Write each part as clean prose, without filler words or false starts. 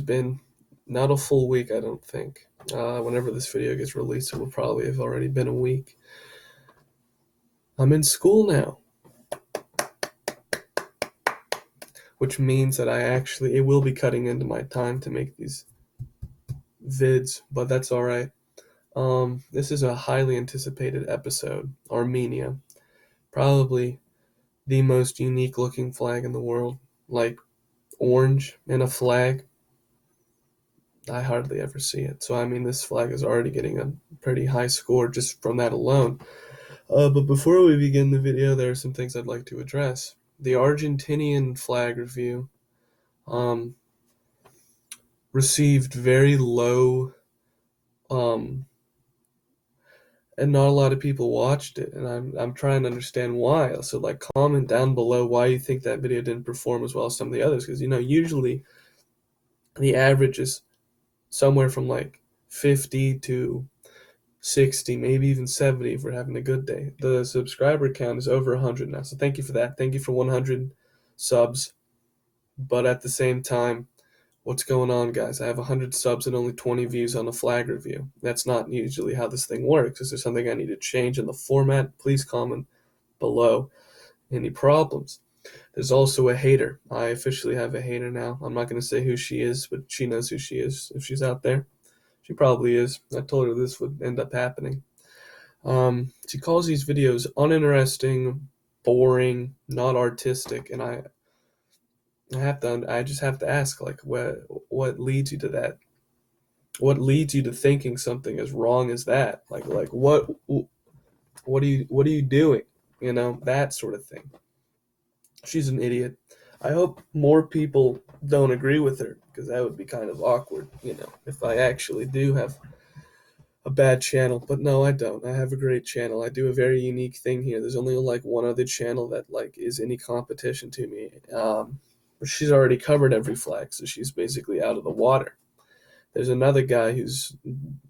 Been not a full week, I don't think. Whenever this video gets released, it will probably have already been a week. I'm in school now, which means that it will be cutting into my time to make these vids, but that's alright. This is a highly anticipated episode. Armenia. Probably the most unique looking flag in the world. Like, orange in a flag. I hardly ever see it. So, this flag is already getting a pretty high score just from that alone. But before we begin the video, there are some things I'd like to address. The Argentinian flag review um, received very low, um, and not a lot of people watched it, and I'm trying to understand why. So, like, comment down below why you think that video didn't perform as well as some of the others, because usually the average is somewhere from like 50 to 60, maybe even 70 if we're having a good day. The subscriber count is over 100 now, so thank you for that. Thank you for 100 subs. But at the same time, what's going on, guys? I have 100 subs and only 20 views on a flag review. That's not usually how this thing works. Is there something I need to change in the format? Please comment below any problems. There's also a hater. I officially have a hater now. I'm not going to say who she is, but she knows who she is if she's out there. She probably is. I told her this would end up happening. She calls these videos uninteresting, boring, not artistic, and I just have to ask, like, what leads you to that? What leads you to thinking something as wrong as that? Like what are you doing? That sort of thing. She's an idiot. I hope more people don't agree with her, because that would be kind of awkward, if I actually do have a bad channel. But no, I don't. I have a great channel. I do a very unique thing here. There's only like one other channel that like is any competition to me. But she's already covered every flag, so she's basically out of the water. There's another guy who's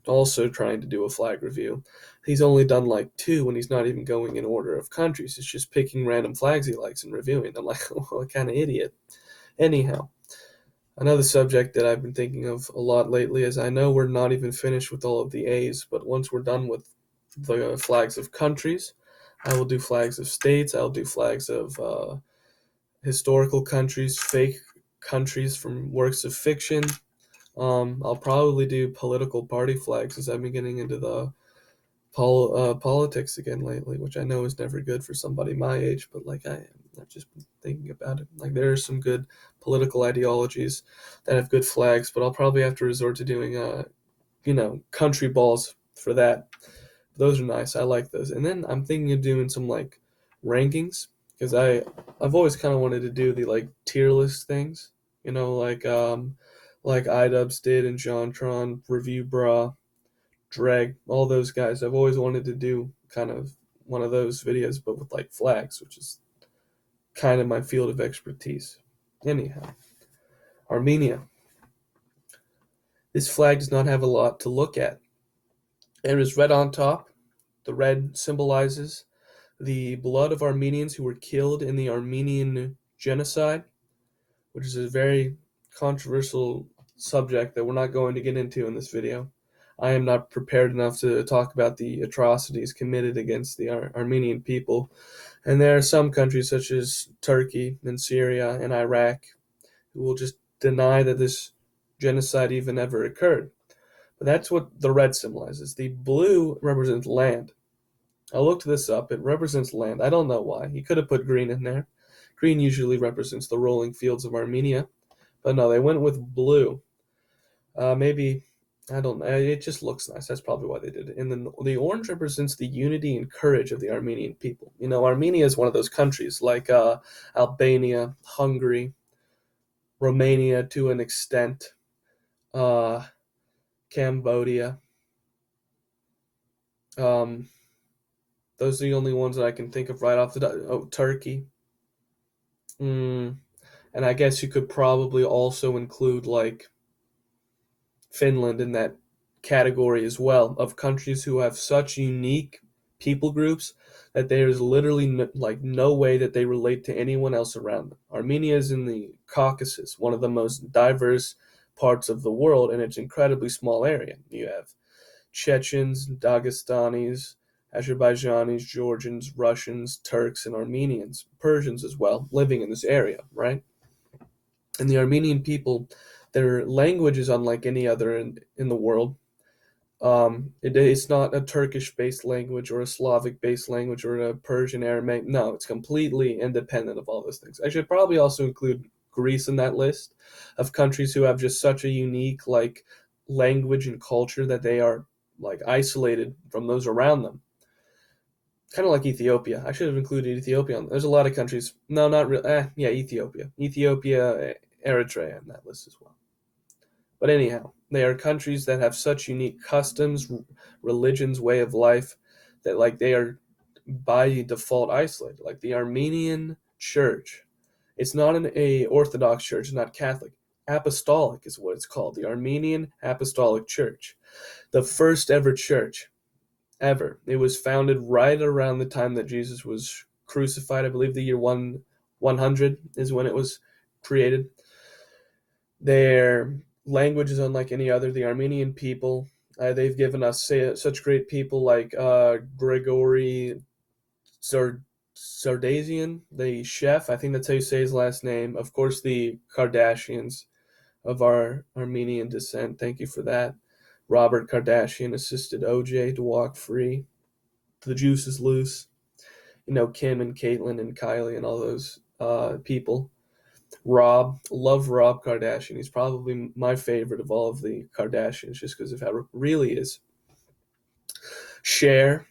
also trying to do a flag review. He's only done like two, and he's not even going in order of countries. It's just picking random flags he likes and reviewing. I'm like, what kind of idiot? Anyhow, another subject that I've been thinking of a lot lately is, I know we're not even finished with all of the A's, but once we're done with the flags of countries, I will do flags of states. I'll do flags of historical countries, fake countries from works of fiction. I'll probably do political party flags, as I've been getting into the politics again lately, which I know is never good for somebody my age, but like I've just been thinking about it. Like, there are some good political ideologies that have good flags, but I'll probably have to resort to doing country balls for that. Those are nice. I like those. And then I'm thinking of doing some like rankings, because I've always kind of wanted to do the like tier list things, like iDubbbz did and JonTron, Review Bra, Dreg, all those guys. I've always wanted to do kind of one of those videos, but with like flags, which is kind of my field of expertise. Anyhow, Armenia. This flag does not have a lot to look at. There is red on top. The red symbolizes the blood of Armenians who were killed in the Armenian genocide, which is a very controversial subject that we're not going to get into in this video. I am not prepared enough to talk about the atrocities committed against the Armenian people. And there are some countries such as Turkey and Syria and Iraq who will just deny that this genocide even ever occurred. But that's what the red symbolizes. The blue represents land. I looked this up. It represents land. I don't know why. He could have put green in there. Green usually represents the rolling fields of Armenia. But no, they went with blue. Maybe, I don't know. It just looks nice. That's probably why they did it. And then the orange represents the unity and courage of the Armenian people. Armenia is one of those countries like Albania, Hungary, Romania to an extent, Cambodia. Those are the only ones that I can think of right off the top. Oh, Turkey. And I guess you could probably also include like Finland in that category as well, of countries who have such unique people groups that there is literally no way that they relate to anyone else around them. Armenia is in the Caucasus, one of the most diverse parts of the world in its incredibly small area. You have Chechens, Dagestanis, Azerbaijanis, Georgians, Russians, Turks, and Armenians, Persians as well, living in this area, right? And the Armenian people, their language is unlike any other in the world. It's not a Turkish-based language or a Slavic-based language or a Persian Aramaic. No, it's completely independent of all those things. I should probably also include Greece in that list of countries who have just such a unique like language and culture that they are like isolated from those around them. Kind of like Ethiopia. I should have included Ethiopia. There's a lot of countries. No, not really. Yeah, Ethiopia, Eritrea in that list as well. But anyhow, they are countries that have such unique customs, religions, way of life that like they are by default isolated. Like the Armenian church, it's not a Orthodox church, it's not Catholic. Apostolic is what it's called. The Armenian Apostolic Church, the first ever church ever. It was founded right around the time that Jesus was crucified. I believe the year 100 is when it was created. Their language is unlike any other. The Armenian people, they've given us such great people like Gregory Sardazian, the chef. I think that's how you say his last name. Of course, the Kardashians of our Armenian descent. Thank you for that. Robert Kardashian assisted OJ to walk free. The juice is loose. You know, Kim and Caitlyn and Kylie and all those people. Love Rob Kardashian. He's probably my favorite of all of the Kardashians just because of how it really is. Cher,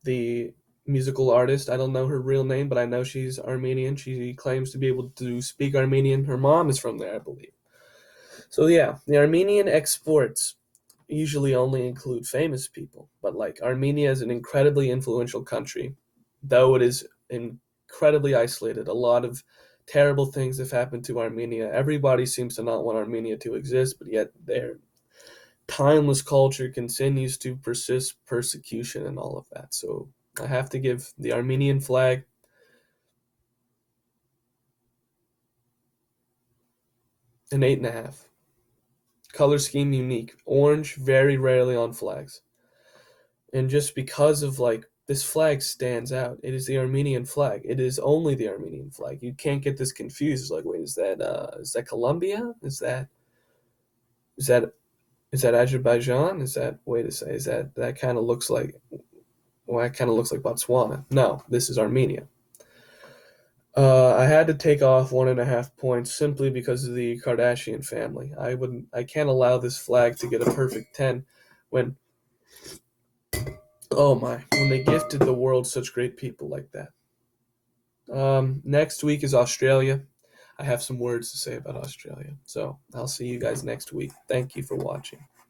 the musical artist. I don't know her real name, but I know she's Armenian. She claims to be able to speak Armenian. Her mom is from there, I believe. So yeah, the Armenian exports usually only include famous people, but like Armenia is an incredibly influential country, though it is incredibly isolated. A lot of terrible things have happened to Armenia. Everybody seems to not want Armenia to exist, but yet their timeless culture continues to persist, persecution and all of that. So I have to give the Armenian flag an 8.5. Color scheme unique. Orange very rarely on flags. And just because of like this flag stands out. It is the Armenian flag. It is only the Armenian flag. You can't get this confused. It's like, wait, is that Colombia? Is that is that Azerbaijan? Is that wait a second? Is that kind of looks like well, that kind of looks like Botswana. No, this is Armenia. I had to take off 1.5 points simply because of the Kardashian family. I can't allow this flag to get a perfect 10 when oh my, when they gifted the world such great people like that. Next week is Australia. I have some words to say about Australia. So I'll see you guys next week. Thank you for watching.